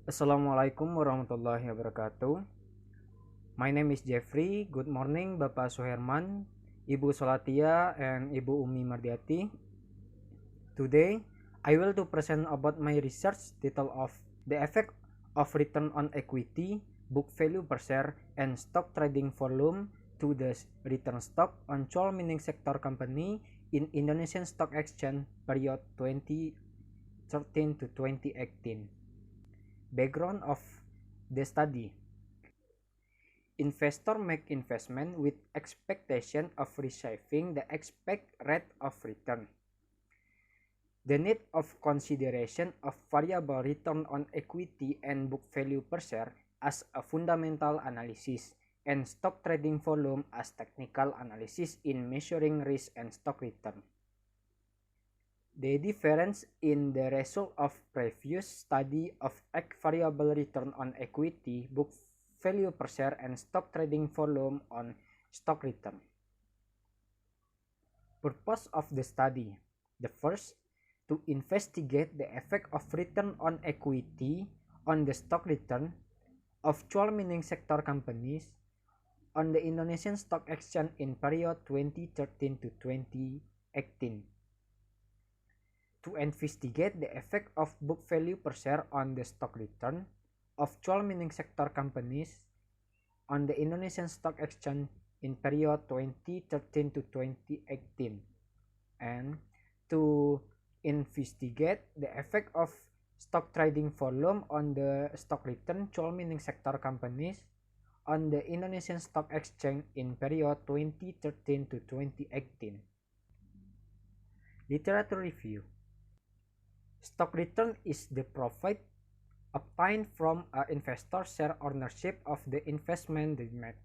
Assalamualaikum warahmatullahi wabarakatuh. My name is Jeffrey. Good morning, Bapak Suherman, Ibu Solatia, and Ibu Umi Mardiati. Today, I will to present about my research title of the effect of return on equity, book value per share, and stock trading volume to the return stock on Chol mining sector company in Indonesian Stock Exchange period 2013 to 2018. Background of the study. Investor make investment with expectation of receiving the expected rate of return. The need of consideration of variable return on equity and book value per share as a fundamental analysis and stock trading volume as technical analysis in measuring risk and stock return. The difference in the result of previous study of variable return on equity, book value per share, and stock trading volume on stock return. Purpose of the study. The first, to investigate the effect of return on equity on the stock return of Chol mining sector companies on the Indonesian Stock Exchange in period 2013 to 2018. To investigate the effect of book value per share on the stock return of Chol mining sector companies on the Indonesian Stock Exchange in period 2013 to 2018, and to investigate the effect of stock trading volume on the stock return Chol mining sector companies on the Indonesian Stock Exchange in period 2013 to 2018. Literature review. Stock return is the profit obtained from an investor's share ownership of the investment they made.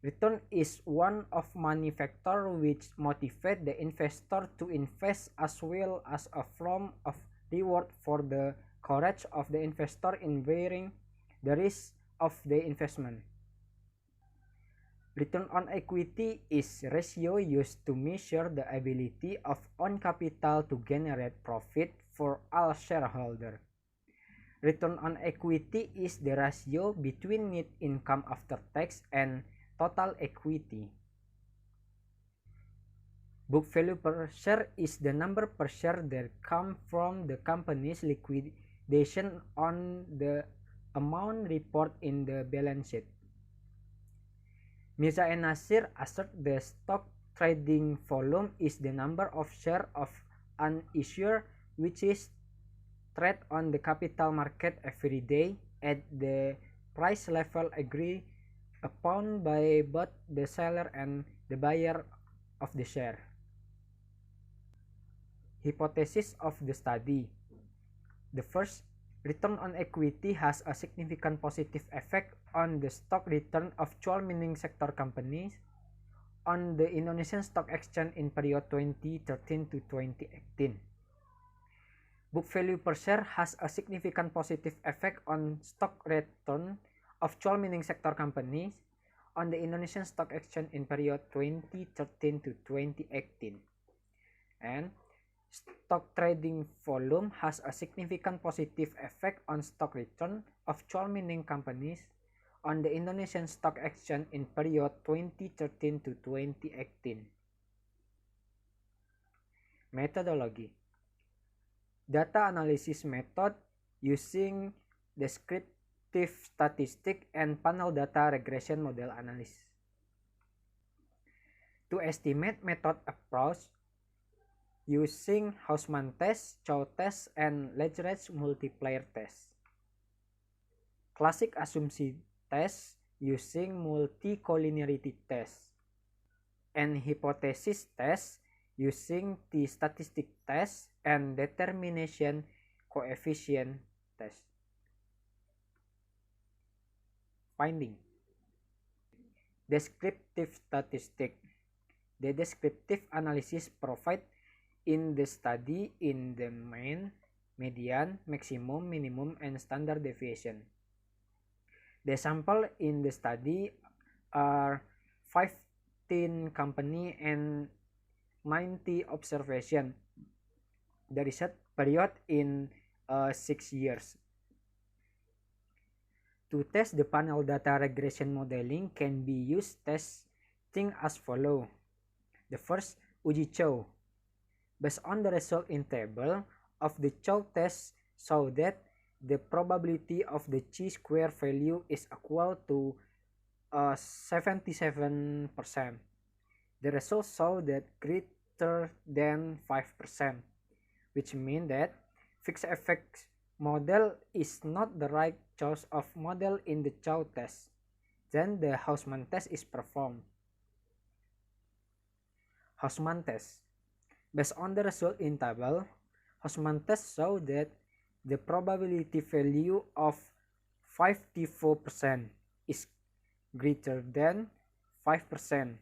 Return is one of many factors which motivate the investor to invest, as well as a form of reward for the courage of the investor in bearing the risk of the investment. Return on equity is ratio used to measure the ability of own capital to generate profit for all shareholders. Return on equity is the ratio between net income after tax and total equity. Book value per share is the number per share that comes from the company's liquidation on the amount reported in the balance sheet. Mirza and Nasir assert the stock trading volume is the number of shares of an issuer which is traded on the capital market every day at the price level agreed upon by both the seller and the buyer of the share. Hypothesis of the study. The first, return on equity has a significant positive effect on the stock return of Chol mining sector companies on the Indonesian Stock Exchange in period 2013 to 2018. Book value per share has a significant positive effect on stock return of Chol mining sector companies on the Indonesian Stock Exchange in period 2013 to 2018. And stock trading volume has a significant positive effect on stock return of Chol mining companies on the Indonesian Stock Exchange in period 2013 to 2018. Methodology. Data analysis method using descriptive statistics and panel data regression model analysis. To estimate method approach using Hausman test, Chow test, and Lagrange multiplier test. Classic assumption test using multi-collinearity test, and hypothesis test using the statistic test and determination coefficient test. Finding. Descriptive statistic. The descriptive analysis provided in the study in the mean, median, maximum, minimum, and standard deviation. The sample in the study are 15 company and 90 observation. The research period in 6 years. To test the panel data regression modeling can be used testing as follow. The first, uji Chow. Based on the result in table of the Chow test show that the probability of the chi-square value is equal to 77%. The results show that greater than 5%, which means that fixed effects model is not the right choice of model in the Chow test. Then the Hausman test is performed. Hausman test. Based on the result in table, Hausman test show that the probability value of 54% is greater than 5%,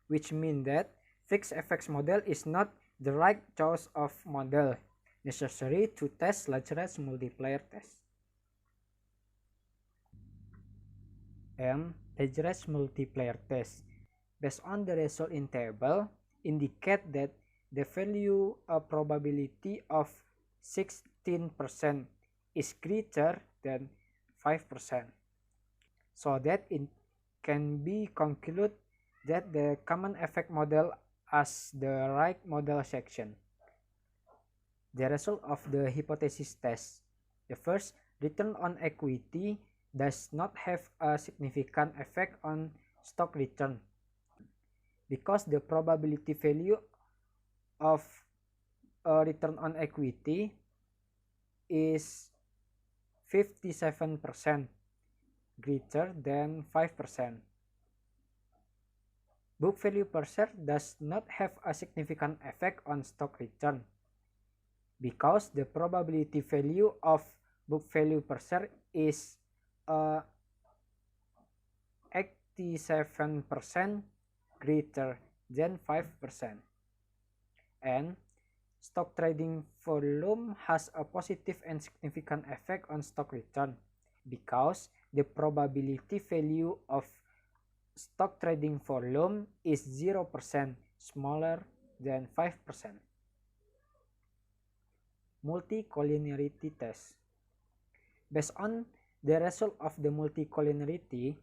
which means that fixed effects model is not the right choice of model necessary to test Lagrange multiplier test. And Lagrange multiplier test, based on the result in table, indicate that the value of probability of 16% is greater than 5%, so that it can be concluded that the common effect model as the right model section. The result of the hypothesis test. The first, return on equity does not have a significant effect on stock return because the probability value of a return on equity is 57% greater than 5%. Book value per share does not have a significant effect on stock return because the probability value of book value per share is 87% greater than 5%. And stock trading volume has a positive and significant effect on stock return because the probability value of stock trading volume is 0% smaller than 5%. Multicollinearity test. Based on the result of the multicollinearity,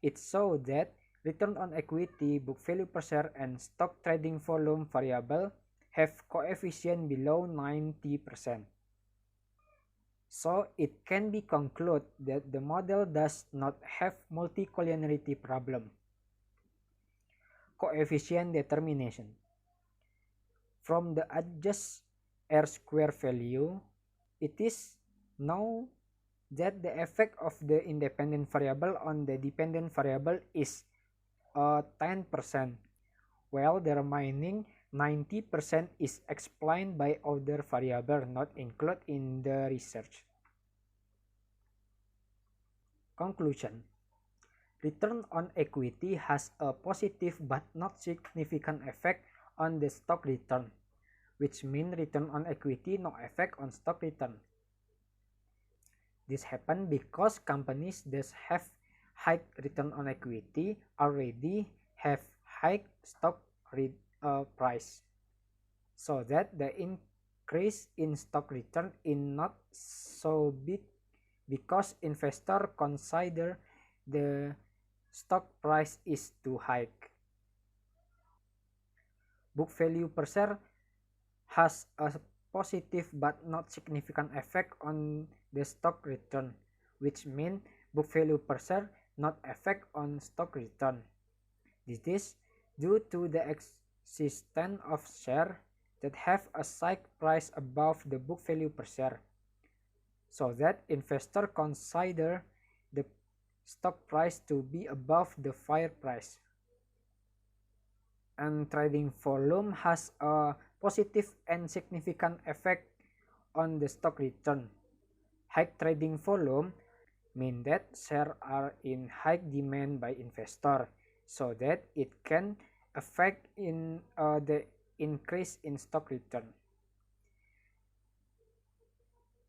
it showed that return on equity, book value per share, and stock trading volume variable have coefficient below 90%. So it can be concluded that the model does not have multicollinearity problem. Coefficient determination. From the adjusted R-square value, it is known that the effect of the independent variable on the dependent variable is 10%, while the remaining 90% is explained by other variables not included in the research. Conclusion. Return on equity has a positive but not significant effect on the stock return, which means return on equity no effect on stock return. This happens because companies that have high return on equity already have high stock price, so that the increase in stock return is not so big because investors consider the stock price is too high. Book value per share has a positive but not significant effect on the stock return, which means book value per share not effect on stock return. This is due to the existence of shares that have a strike price above the book value per share, so that investors consider the stock price to be above the fair price. And trading volume has a positive and significant effect on the stock return. High trading volume means that shares are in high demand by investors, so that it can affect in the increase in stock return.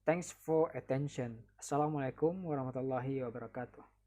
Thanks for attention. Assalamualaikum warahmatullahi wabarakatuh.